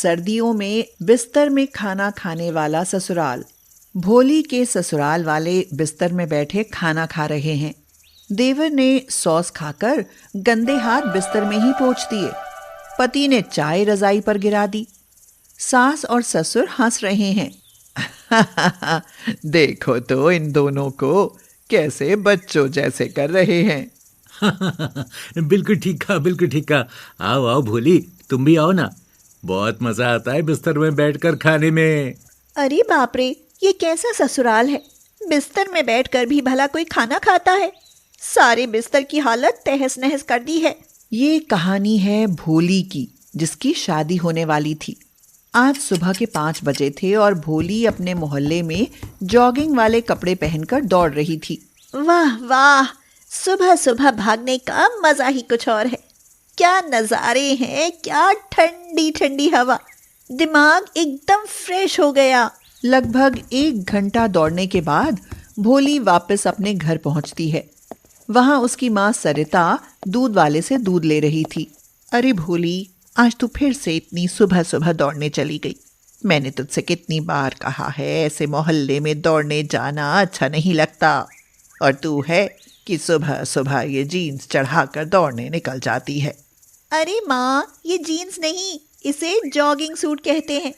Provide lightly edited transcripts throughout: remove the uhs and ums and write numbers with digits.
सर्दियों में बिस्तर में खाना खाने वाला ससुराल। भोली के ससुराल वाले बिस्तर में बैठे खाना खा रहे हैं। देवर ने सॉस खाकर गंदे हाथ बिस्तर में ही पोंछ दिए। पति ने चाय रजाई पर गिरा दी। सास और ससुर हंस रहे हैं। देखो तो इन दोनों को, कैसे बच्चों जैसे कर रहे हैं। बिल्कुल ठीक कहा, बिल्कुल ठीक कहा। आओ आओ भोली, तुम भी आओ ना। बहुत मजा आता है बिस्तर में बैठकर खाने में। अरे बाप रे, ये कैसा ससुराल है। बिस्तर में बैठकर भी भला कोई खाना खाता है। सारे बिस्तर की हालत तहस नहस कर दी है। ये कहानी है भोली की, जिसकी शादी होने वाली थी। आज सुबह के 5 बजे थे और भोली अपने मोहल्ले में जॉगिंग वाले कपड़े पहनकर दौड़ रही थी। वाह वाह, सुबह सुबह भागने का मजा ही कुछ और है। क्या नज़ारे हैं, क्या ठंडी ठंडी हवा। दिमाग एकदम फ्रेश हो गया। लगभग 1 घंटा दौड़ने के बाद भोली वापस अपने घर पहुंचती है। वहां उसकी माँ सरिता दूध वाले से दूध ले रही थी। अरे भोली, आज तू फिर से इतनी सुबह सुबह दौड़ने चली गई। मैंने तुझसे कितनी बार कहा है, ऐसे मोहल्ले में दौड़ने जाना अच्छा नहीं लगता। और तू है कि सुबह सुबह ये जीन्स चढ़ाकर दौड़ने निकल जाती है। अरे माँ, ये जीन्स नहीं, इसे जॉगिंग सूट कहते हैं।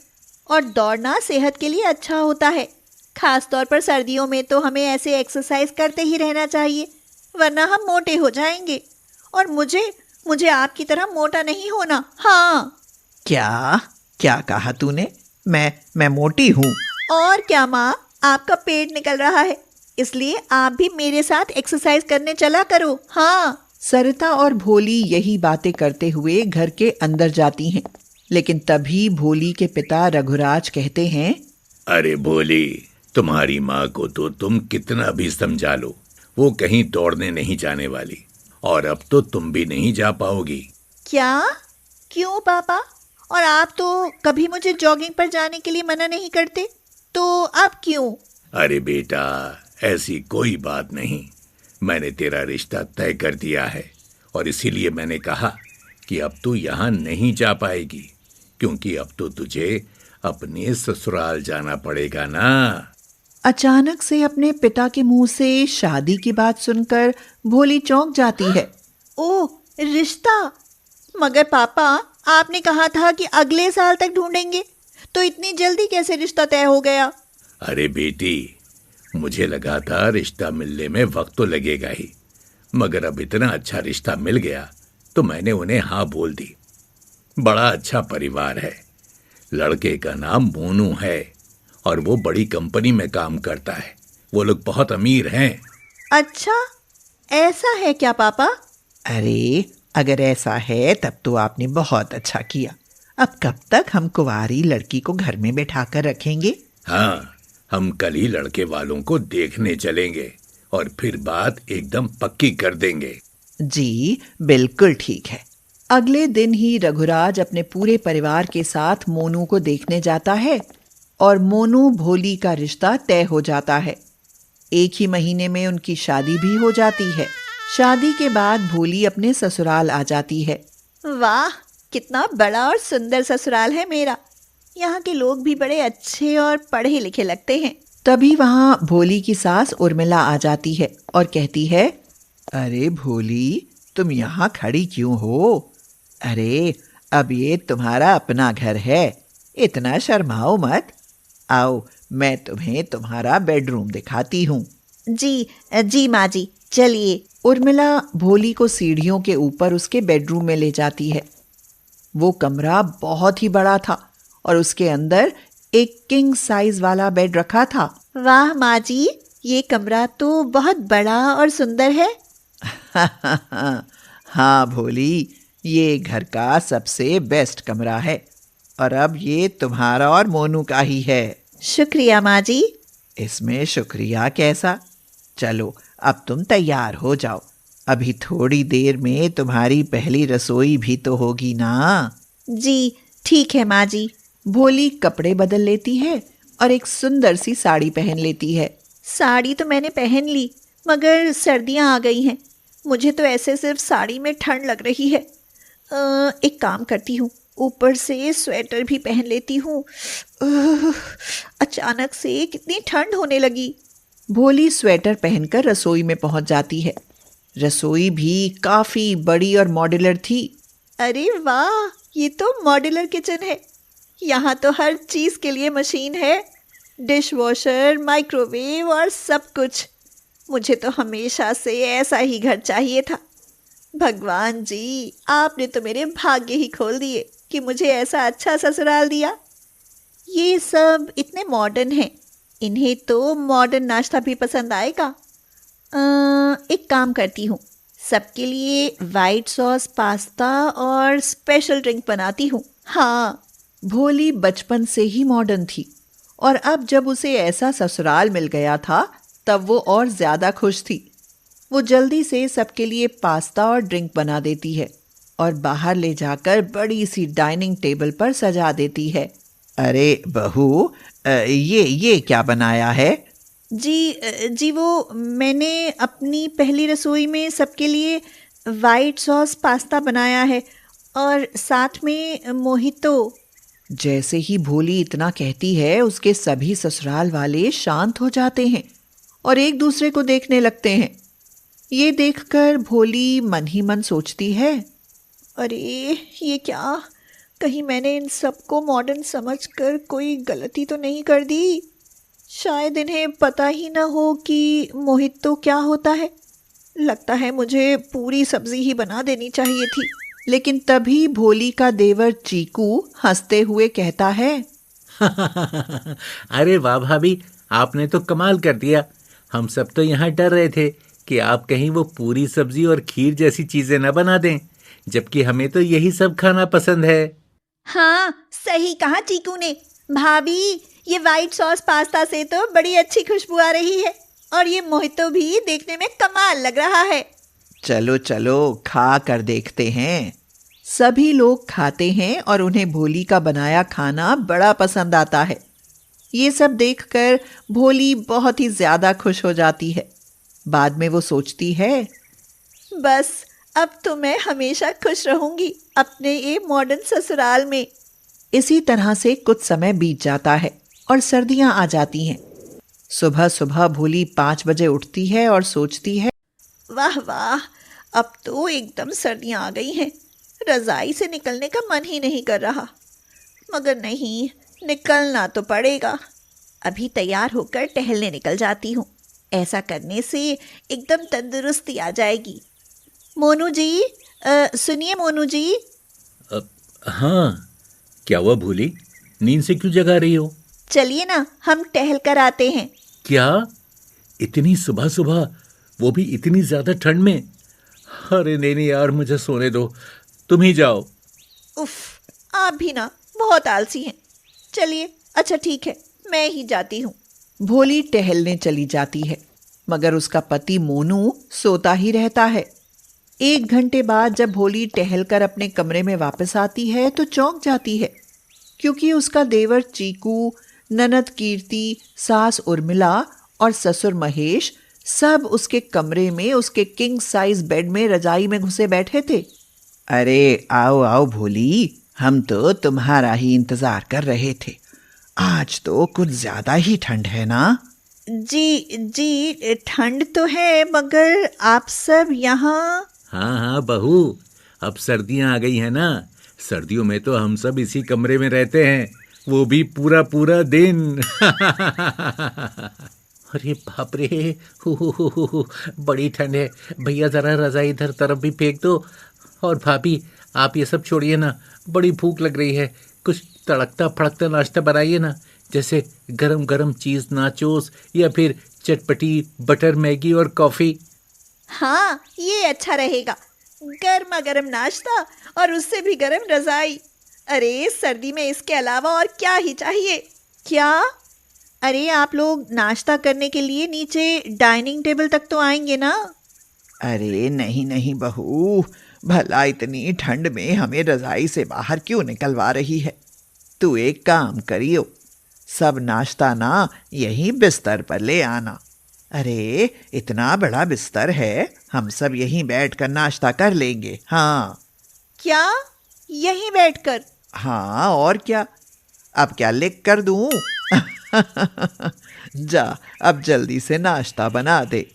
और दौड़ना सेहत के लिए अच्छा होता है। खास तौर पर सर्दियों में तो हमें ऐसे एक्सरसाइज करते ही रहना चाहिए, वरना हम मोटे हो जाएंगे। और मुझे आपकी तरह मोटा नहीं होना। हाँ। क्या क्या कहा तूने? मैं मोटी हूँ? और क्या माँ, आपका पेट निकल रहा है, इसलिए आप भी मेरे साथ एक्सरसाइज करने चला करो। हाँ। सरिता और भोली यही बातें करते हुए घर के अंदर जाती हैं। लेकिन तभी भोली के पिता रघुराज कहते हैं, अरे भोली, तुम्हारी माँ को तो तुम कितना भी समझा लो, वो कहीं दौड़ने नहीं जाने वाली। और अब तो तुम भी नहीं जा पाओगी। क्या? क्यों पापा? और आप तो कभी मुझे जॉगिंग पर जाने के लिए मना नहीं करते, तो अब क्यों? अरे बेटा, ऐसी कोई बात नहीं। मैंने तेरा रिश्ता तय कर दिया है और इसीलिए मैंने कहा कि अब तू यहाँ नहीं जा पाएगी, क्योंकि अब तो तुझे अपने ससुराल जाना पड़ेगा ना। अचानक से अपने पिता के मुंह से शादी की बात सुनकर भोली चौंक जाती है। ओह, रिश्ता? मगर पापा, आपने कहा था कि अगले साल तक ढूंढेंगे, तो इतनी जल्दी कैसे रिश्ता तय हो गया? अरे बेटी, मुझे लगा था रिश्ता मिलने में वक्त तो लगेगा ही, मगर अब इतना अच्छा रिश्ता मिल गया तो मैंने उन्हें हाँ बोल दी। बड़ा अच्छा परिवार है। लड़के का नाम मोनू है और वो बड़ी कंपनी में काम करता है। वो लोग बहुत अमीर हैं। अच्छा, ऐसा है क्या पापा? अरे अगर ऐसा है तब तो आपने बहुत अच्छा किया। अब कब तक हम कुंवारी लड़की को घर में बैठा कर रखेंगे? हाँ, हम कल ही लड़के वालों को देखने चलेंगे और फिर बात एकदम पक्की कर देंगे। जी बिल्कुल ठीक है। अगले दिन ही रघुराज अपने पूरे परिवार के साथ मोनू को देखने जाता है और मोनू भोली का रिश्ता तय हो जाता है। 1 ही महीने में उनकी शादी भी हो जाती है। शादी के बाद भोली अपने ससुराल आ जाती है। वाह, कितना बड़ा और सुंदर ससुराल है मेरा। यहाँ के लोग भी बड़े अच्छे और पढ़े लिखे लगते हैं। तभी वहाँ भोली की सास उर्मिला आ जाती है और कहती है, अरे भोली, तुम यहाँ खड़ी क्यों हो? अरे अब ये तुम्हारा अपना घर है, इतना शर्माओ मत। आओ, मैं तुम्हें तुम्हारा बेडरूम दिखाती हूँ। जी माँ जी, चलिए। उर्मिला भोली को सीढ़ियों के ऊपर उसके बेडरूम में ले जाती है। वो कमरा बहुत ही बड़ा था और उसके अंदर एक किंग साइज वाला बेड रखा था। वाह माँ जी, ये कमरा तो बहुत बड़ा और सुंदर है। हाँ भोली, ये घर का सबसे बेस्ट कमरा है और अब ये तुम्हारा और मोनू का ही है। शुक्रिया माँ जी। इसमें शुक्रिया कैसा? चलो अब तुम तैयार हो जाओ। अभी थोड़ी देर में तुम्हारी पहली रसोई भी तो होगी ना। जी ठीक है माँ जी। भोली कपड़े बदल लेती है और एक सुंदर सी साड़ी पहन लेती है। साड़ी तो मैंने पहन ली, मगर सर्दियाँ आ गई हैं। मुझे तो ऐसे सिर्फ साड़ी में ठंड लग रही है। एक काम करती हूँ, ऊपर से स्वेटर भी पहन लेती हूँ। अचानक से कितनी ठंड होने लगी। भोली स्वेटर पहनकर रसोई में पहुंच जाती है। रसोई भी काफी बड़ी और मॉड्यूलर थी। अरे वाह, ये तो मॉड्यूलर किचन है। यहाँ तो हर चीज़ के लिए मशीन है, डिश वॉशर, माइक्रोवेव और सब कुछ। मुझे तो हमेशा से ऐसा ही घर चाहिए था। भगवान जी, आपने तो मेरे भाग्य ही खोल दिए कि मुझे ऐसा अच्छा ससुराल दिया। ये सब इतने मॉडर्न हैं, इन्हें तो मॉडर्न नाश्ता भी पसंद आएगा। एक काम करती हूँ, सबके लिए वाइट सॉस पास्ता और स्पेशल ड्रिंक बनाती हूँ। हाँ, भोली बचपन से ही मॉडर्न थी और अब जब उसे ऐसा ससुराल मिल गया था तब वो और ज्यादा खुश थी। वो जल्दी से सबके लिए पास्ता और ड्रिंक बना देती है और बाहर ले जाकर बड़ी सी डाइनिंग टेबल पर सजा देती है। अरे बहू, ये क्या बनाया है? जी वो मैंने अपनी पहली रसोई में सबके लिए वाइट सॉस पास्ता बनाया है और साथ में मोहितो। जैसे ही भोली इतना कहती है उसके सभी ससुराल वाले शांत हो जाते हैं और एक दूसरे को देखने लगते हैं। ये देखकर भोली मन ही मन सोचती है, अरे ये क्या, कहीं मैंने इन सबको मॉडर्न समझकर कोई गलती तो नहीं कर दी? शायद इन्हें पता ही ना हो कि मोहितो क्या होता है। लगता है मुझे पूरी सब्जी ही बना देनी चाहिए थी। लेकिन तभी भोली का देवर चीकू हंसते हुए कहता है, अरे वाह भाभी, आपने तो कमाल कर दिया। हम सब तो यहाँ डर रहे थे कि आप कहीं वो पूरी सब्जी और खीर जैसी चीजें न बना दें, जबकि हमें तो यही सब खाना पसंद है। हाँ, सही कहा चीकू ने। भाभी, ये वाइट सॉस पास्ता से तो बड़ी अच्छी खुशबू आ रही है और ये मोहितो भी देखने में कमाल लग रहा है। चलो चलो खा कर देखते हैं। सभी लोग खाते हैं और उन्हें भोली का बनाया खाना बड़ा पसंद आता है। ये सब देखकर भोली बहुत ही ज्यादा खुश हो जाती है। बाद में वो सोचती है, बस अब तो मैं हमेशा खुश रहूंगी अपने ये मॉडर्न ससुराल में। इसी तरह से कुछ समय बीत जाता है और सर्दियां आ जाती हैं। सुबह सुबह भोली 5 बजे उठती है और सोचती है, वाह वाह, अब तो एकदम सर्दियां आ गई हैं। रजाई से निकलने का मन ही नहीं कर रहा, मगर नहीं, निकलना तो पड़ेगा। अभी तैयार होकर टहलने निकल जाती हूँ। ऐसा करने से एकदम तंदुरुस्ती आ जाएगी। मोनू जी, सुनिए मोनू जी। हाँ, क्या हुआ भोली? नींद से क्यों जगा रही हो? चलिए ना, हम टहल कर आते हैं। क्या? इतनी सुबह सुबह, वो भी इतनी ज्यादा ठंड में? अरे नहीं यार, मुझे सोने दो, तुम ही जाओ। उफ, आप भी ना बहुत आलसी हैं। चलिए, अच्छा ठीक है, मैं ही जाती हूँ। भोली टहलने चली जाती है मगर उसका पति मोनू सोता ही रहता है। 1 घंटे बाद जब भोली टहलकर अपने कमरे में वापस आती है तो चौंक जाती है, क्योंकि उसका देवर चीकू, ननद कीर्ति, सास उर्मिला और ससुर महेश सब उसके कमरे में उसके किंग साइज बेड में रजाई में घुसे बैठे थे। अरे आओ आओ भोली, हम तो तुम्हारा ही इंतजार कर रहे थे। आज तो कुछ ज्यादा ही ठंड है ना? जी ठंड तो है, मगर आप सब यहाँ। हाँ बहू, अब सर्दियां आ गई है ना। सर्दियों में तो हम सब इसी कमरे में रहते हैं, वो भी पूरा पूरा दिन। अरे बाप रे, हो, बड़ी ठंड है। भैया जरा रजाई इधर तरफ भी फेंक दो। और भाभी, आप ये सब छोड़िए ना, बड़ी भूख लग रही है। कुछ तड़कता फड़कता नाश्ता बनाइए ना, जैसे गरम गरम चीज नाचोस या फिर चटपटी बटर मैगी और कॉफी। हाँ, ये अच्छा रहेगा, गर्मा गर्म नाश्ता और उससे भी गर्म रजाई। अरे सर्दी में इसके अलावा और क्या ही चाहिए। क्या? अरे आप लोग नाश्ता करने के लिए नीचे डाइनिंग टेबल तक तो आएंगे ना? अरे नहीं नहीं बहू, भला इतनी ठंड में हमें रजाई से बाहर क्यों निकलवा रही है? तू एक काम करियो, सब नाश्ता ना यहीं बिस्तर पर ले आना। अरे इतना बड़ा बिस्तर है, हम सब यहीं बैठकर नाश्ता कर लेंगे। हाँ। क्या? यहीं बैठकर? हाँ और क्या, अब क्या लिख कर दूं? जा, अब जल्दी से नाश्ता बना दे।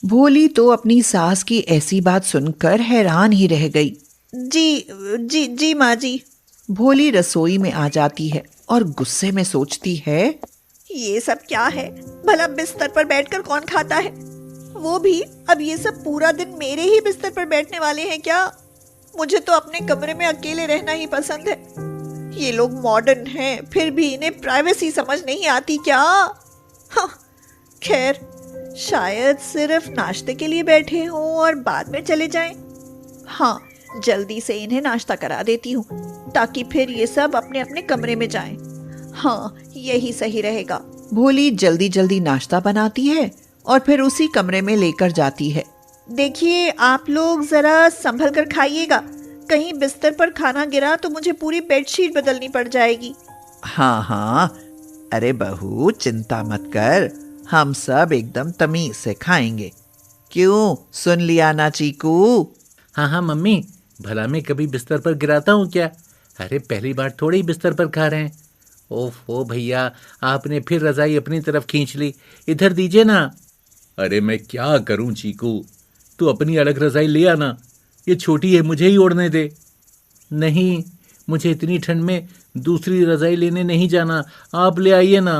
भोली तो अपनी सास की ऐसी बात सुनकर हैरान ही रह गई। जी जी जी माँ जी। भोली रसोई में आ जाती है और गुस्से में सोचती है, ये सब क्या है? भला बिस्तर पर बैठकर कौन खाता है? वो भी अब ये सब पूरा दिन मेरे ही बिस्तर पर बैठने वाले हैं क्या? मुझे तो अपने कमरे में अकेले रहना ही पसंद है। ये लोग मॉडर्न हैं, फिर भी इन्हें प्राइवेसी समझ नहीं आती क्या? हाँ, खैर, शायद सिर्फ नाश्ते के लिए बैठे हों और बाद में चले जाएं। हाँ, जल्दी से इन्हें नाश्ता करा देती हूँ ताकि फिर ये सब अपने अपने कमरे में जाएं। हाँ, यही सही रहेगा। भोली जल्दी जल्दी नाश्ता बनाती है और फिर उसी कमरे में लेकर जाती है। देखिए, आप लोग जरा संभल कर खाइएगा। कहीं बिस्तर पर खाना गिरा तो मुझे पूरी बेडशीट बदलनी पड़ जाएगी। हाँ हाँ, अरे बहू चिंता मत कर, हम सब एकदम तमीज से खाएंगे। क्यों, सुन लिया ना चीकू? हाँ हाँ मम्मी, भला मैं कभी बिस्तर पर गिराता हूँ क्या? अरे पहली बार थोड़ी बिस्तर पर खा रहे हैं। ओफो भैया, आपने फिर रजाई अपनी तरफ खींच ली, इधर दीजिए ना। अरे मैं क्या करूं चीकू, तू अपनी अलग रजाई ले आना, ये छोटी है, मुझे ही ओढ़ने दे। नहीं, मुझे इतनी ठंड में दूसरी रजाई लेने नहीं जाना, आप ले आइए ना।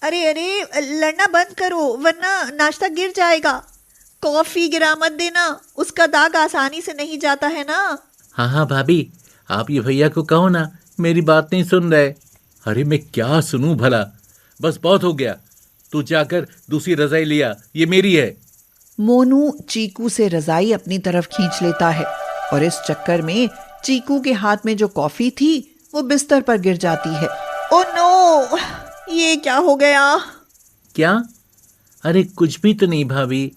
अरे अरे, लड़ना बंद करो वरना नाश्ता गिर जाएगा। कॉफी गिरा मत देना, उसका दाग आसानी से नहीं जाता है ना। हाँ हाँ भाभी, आप ये भैया को कहो ना, मेरी बात नहीं सुन रहे। अरे मैं क्या सुनूं भला, बस बहुत हो गया, तू जाकर दूसरी रजाई लिया, ये मेरी है। मोनू चीकू से रजाई अपनी तरफ खींच लेता है और इस चक्कर में चीकू के हाथ में जो कॉफी थी वो बिस्तर पर गिर जाती है। ओ नो, ये क्या हो गया? क्या? अरे कुछ भी तो नहीं भाभी,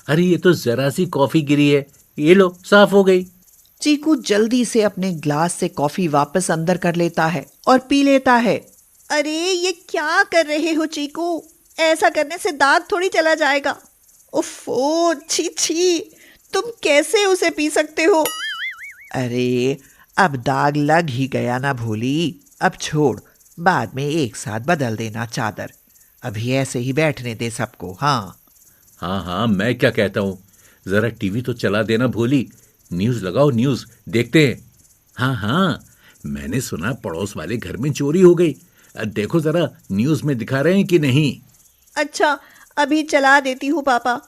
अरे ये तो जरा सी कॉफी गिरी है, ये लो साफ हो गई। चीकू जल्दी से अपने ग्लास से कॉफी वापस अंदर कर लेता है और पी लेता है। अरे ये क्या कर रहे हो चीकू? ऐसा करने से दाग थोड़ी चला जाएगा। उफ़ो, छी छी, तुम कैसे उसे पी सकते हो? अरे अब दाग लग ही गया ना भोली, अब छोड़, बाद में एक साथ बदल देना चादर। अभी ऐसे ही बैठने दे सबको। हाँ हाँ हाँ, मैं क्या कहता हूँ, जरा टीवी तो चला देना भोली, न्यूज़ लगाओ, न्यूज़ देखते हैं। हाँ हाँ, मैंने सुना पड़ोस वाले घर में चोरी हो गई, देखो जरा न्यूज़ में दिखा रहे हैं कि नहीं। अच्छा, अभी चला देती हूँ पापा।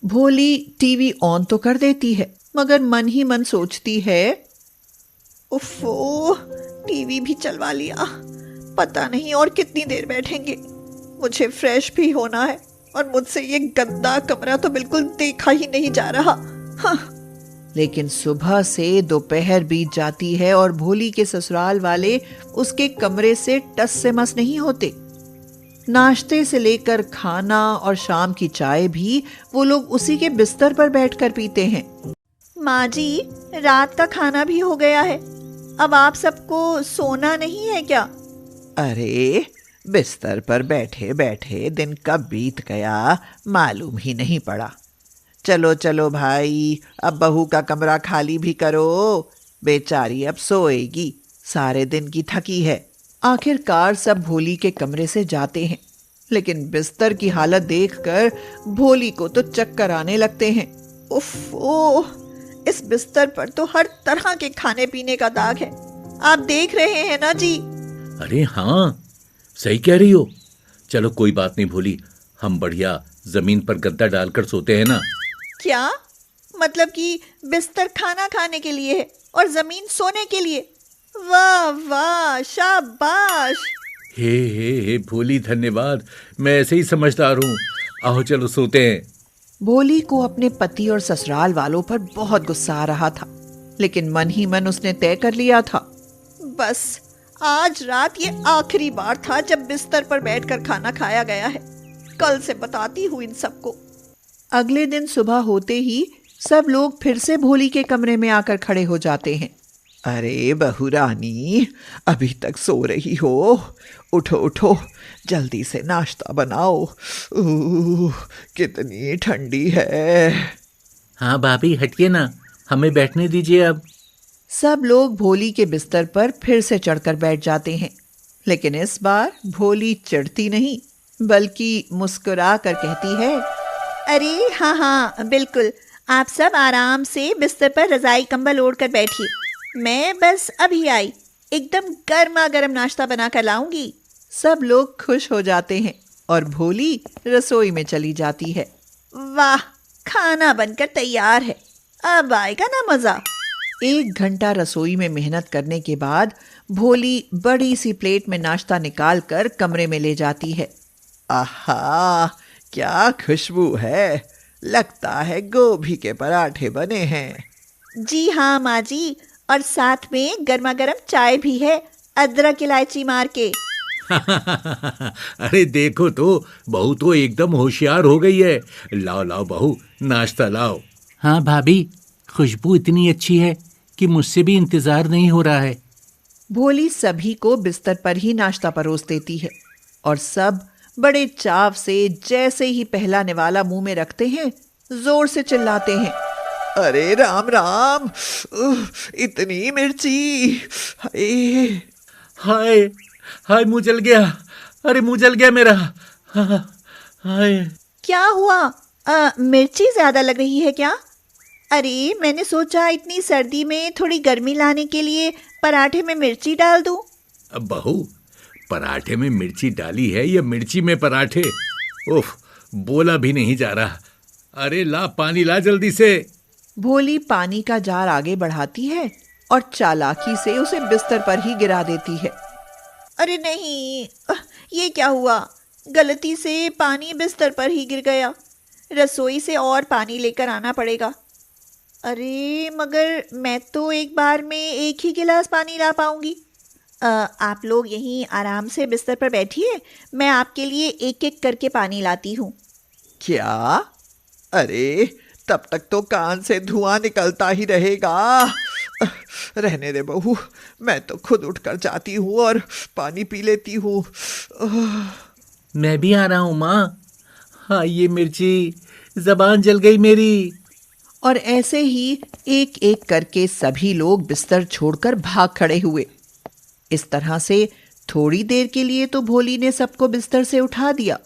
भोली टीवी ऑन तो कर देती है मगर मन ही मन सोचती है, उफ़ो, टीवी भी चलवा लिया, पता नहीं और कितनी देर बैठेंगे। मुझे फ्रेश भी होना है और मुझसे ये गंदा कमरा तो बिल्कुल देखा ही नहीं जा रहा। हाँ। लेकिन सुबह से दोपहर बीत जाती है और भोली के ससुराल वाले उसके कमरे से टस से मस नहीं होते। नाश्ते से लेकर खाना और शाम की चाय भी वो लोग उसी के बिस्तर पर बैठकर पीते हैं। माँ जी, रात का खाना भी हो गया है, अब आप सबको सोना नहीं है क्या? अरे बिस्तर पर बैठे बैठे दिन कब बीत गया मालूम ही नहीं पड़ा। चलो चलो भाई, अब बहू का कमरा खाली भी करो, बेचारी अब सोएगी, सारे दिन की थकी है। आखिरकार सब भोली के कमरे से जाते हैं, लेकिन बिस्तर की हालत देखकर भोली को तो चक्कर आने लगते हैं। उफ़ो, इस बिस्तर पर तो हर तरह के खाने पीने का दाग है, आप देख रहे हैं ना जी? अरे हाँ, सही कह रही हो। चलो कोई बात नहीं भोली, हम बढ़िया जमीन पर गद्दा डालकर सोते हैं ना। क्या मतलब कि बिस्तर खाना खाने के लिए है और जमीन सोने के लिए? वाह वाह, शाबाश। हे भोली, धन्यवाद, मैं ऐसे ही समझदार हूँ। आओ चलो सोते हैं। भोली को अपने पति और ससुराल वालों पर बहुत गुस्सा आ रहा था, लेकिन मन ही मन उसने तय कर लिया था, बस आज रात ये आखिरी बार था जब बिस्तर पर बैठकर खाना खाया गया है। कल से बताती हूँ इन सबको। अगले दिन सुबह होते ही सब लोग फिर से भोली के कमरे में आकर खड़े हो जाते हैं। अरे बहू रानी, अभी तक सो रही हो? उठो उठो, जल्दी से नाश्ता बनाओ, कितनी ठंडी है। हाँ भाभी, हटिए ना, हमें बैठने दीजिए अब। सब लोग भोली के बिस्तर पर फिर से चढ़कर बैठ जाते हैं, लेकिन इस बार भोली चिढ़ती नहीं बल्कि मुस्कुरा कर कहती है, अरे हाँ हाँ बिल्कुल, आप सब आराम से बिस्तर पर रजाई कंबल ओढ़ कर बैठिए, मैं बस अभी आई, एकदम गर्मा गर्म नाश्ता बना कर लाऊंगी। सब लोग खुश हो जाते हैं और भोली रसोई में चली जाती है। वाह, खाना बनकर तैयार है, अब आएगा ना मजा। 1 घंटा रसोई में मेहनत करने के बाद भोली बड़ी सी प्लेट में नाश्ता निकाल कर कमरे में ले जाती है। आहा, क्या खुशबू है, लगता है गोभी के पराठे बने हैं। जी हाँ माँ जी, और साथ में गर्मा गर्म चाय भी है, अदरक इलायची मार के। अरे देखो तो, बहू तो एकदम होशियार हो गई है। लाओ लाओ बहू, नाश्ता लाओ। हाँ भाभी, खुशबू इतनी अच्छी है कि मुझसे भी इंतजार नहीं हो रहा है। भोली सभी को बिस्तर पर ही नाश्ता परोस देती है और सब बड़े चाव से जैसे ही पहला निवाला मुंह में रखते हैं जोर से चिल्लाते हैं, अरे राम राम, इतनी मिर्ची, हाय हाय हाय, मुंह जल गया, अरे मुंह जल गया मेरा, हाय। क्या हुआ, मिर्ची ज्यादा लग रही है क्या? अरे मैंने सोचा इतनी सर्दी में थोड़ी गर्मी लाने के लिए पराठे में मिर्ची डाल दूं। अब बहू, पराठे में मिर्ची डाली है या मिर्ची में पराठे? उफ, बोला भी नहीं जा रहा। अरे ला, पानी ला जल्दी से। भोली पानी का जार आगे बढ़ाती है और चालाकी से उसे बिस्तर पर ही गिरा देती है। अरे नहीं, ये क्या हुआ, गलती से पानी बिस्तर पर ही गिर गया, रसोई से और पानी लेकर आना पड़ेगा। अरे मगर मैं तो एक बार में 1 ही गिलास पानी ला पाऊंगी। आप लोग यहीं आराम से बिस्तर पर बैठिए, मैं आपके लिए एक एक करके पानी लाती हूँ। क्या? अरे तब तक तो कान से धुआं निकलता ही रहेगा। रहने दे बहू, मैं तो खुद उठकर जाती हूँ और पानी पी लेती हूँ। मैं भी आ रहा हूँ माँ। हाँ, ये मिर्ची, जबान जल गई मेरी। और ऐसे ही एक एक करके सभी लोग बिस्तर छोड़कर भाग खड़े हुए। इस तरह से थोड़ी देर के लिए तो भोली ने सबको बिस्तर से उठा दिया,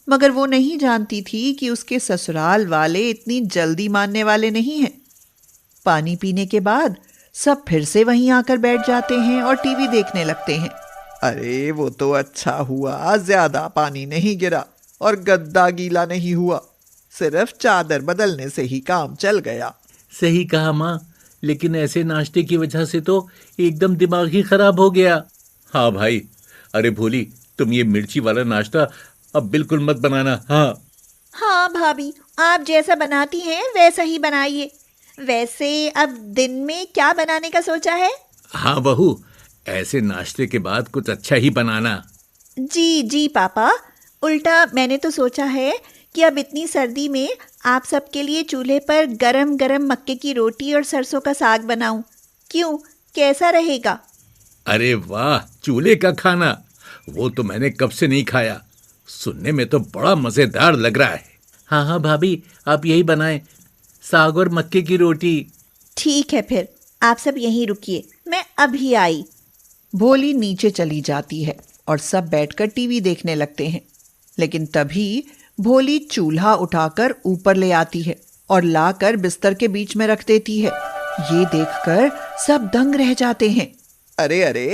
मगर वो नहीं जानती थी कि उसके ससुराल वाले इतनी जल्दी मानने वाले नहीं हैं। पानी पीने के बाद सब फिर से वहीं आकर बैठ जाते हैं और टीवी देखने लगते हैं। अरे वो तो अच्छा हुआ, ज्यादा पानी नहीं गिरा और गद्दा गीला नहीं हुआ, सिर्फ चादर बदलने से ही काम चल गया। सही कहा माँ, लेकिन ऐसे नाश्ते की वजह से तो एकदम दिमाग ही खराब हो गया। हाँ भाई, अरे भोली, तुम ये मिर्ची वाला नाश्ता अब बिल्कुल मत बनाना। हाँ भाभी, आप जैसा बनाती हैं वैसा ही बनाइए। वैसे अब दिन में क्या बनाने का सोचा है? हाँ बहू, ऐसे नाश्ते के बाद कुछ अच्छा ही बनाना। जी जी पापा, उल्टा मैंने तो सोचा है कि अब इतनी सर्दी में आप सबके लिए चूल्हे पर गरम गरम मक्के की रोटी और सरसों का साग बनाऊं। क्यों, कैसा रहेगा? अरे वाह, चूल्हे का खाना, वो तो मैंने कब से नहीं खाया। सुनने में तो बड़ा मजेदार लग रहा है। हाँ हाँ भाभी, आप यही बनाएं, साग और मक्के की रोटी। ठीक है, फिर आप सब यहीं रुकिए, मैं अभी आई। भोली नीचे चली जाती है और सब बैठकर टीवी देखने लगते हैं, लेकिन तभी भोली चूल्हा उठाकर ऊपर ले आती है और लाकर बिस्तर के बीच में रख देती है। ये देखकर सब दंग रह जाते हैं। अरे अरे,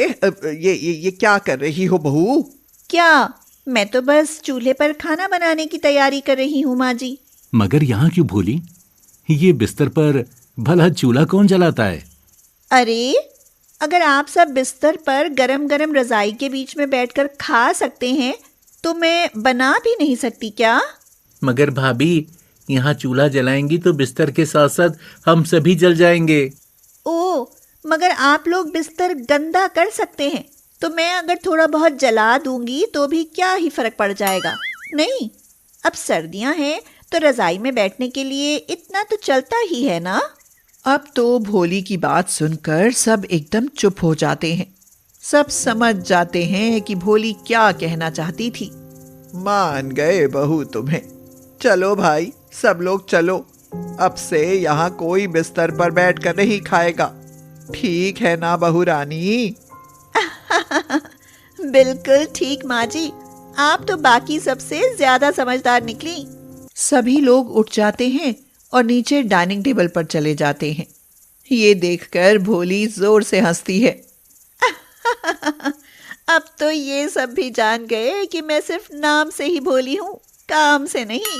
ये क्या कर रही हो बहू? क्या? मैं तो बस चूल्हे पर खाना बनाने की तैयारी कर रही हूँ माँ जी। मगर यहाँ क्यों भोली? ये बिस्तर पर भला चूल्हा कौन जलाता है? अरे, अगर आप सब बिस्तर पर गरम गरम रजाई के बीच में बैठकर खा सकते हैं तो मैं बना भी नहीं सकती क्या? मगर भाभी, यहाँ चूल्हा जलाएंगी तो बिस्तर के साथ साथ हम सभी जल जाएंगे। ओ, मगर आप लोग बिस्तर गंदा कर सकते हैं, तो मैं अगर थोड़ा बहुत जला दूंगी तो भी क्या ही फर्क पड़ जाएगा। नहीं, अब सर्दियां हैं तो रजाई में बैठने के लिए इतना तो चलता ही है ना। अब तो भोली की बात सुनकर सब एकदम चुप हो जाते हैं। सब समझ जाते हैं कि भोली क्या कहना चाहती थी। मान गए बहू तुम्हें। चलो भाई, सब लोग चलो, अब से यहाँ कोई बिस्तर पर बैठकर नहीं खाएगा। ठीक है ना बहू रानी? बिल्कुल ठीक माँ जी, आप तो बाकी सबसे ज्यादा समझदार निकली। सभी लोग उठ जाते हैं और नीचे डाइनिंग टेबल पर चले जाते हैं। ये देखकर भोली जोर से हंसती है। अब तो ये सब भी जान गए कि मैं सिर्फ नाम से ही भोली हूँ, काम से नहीं।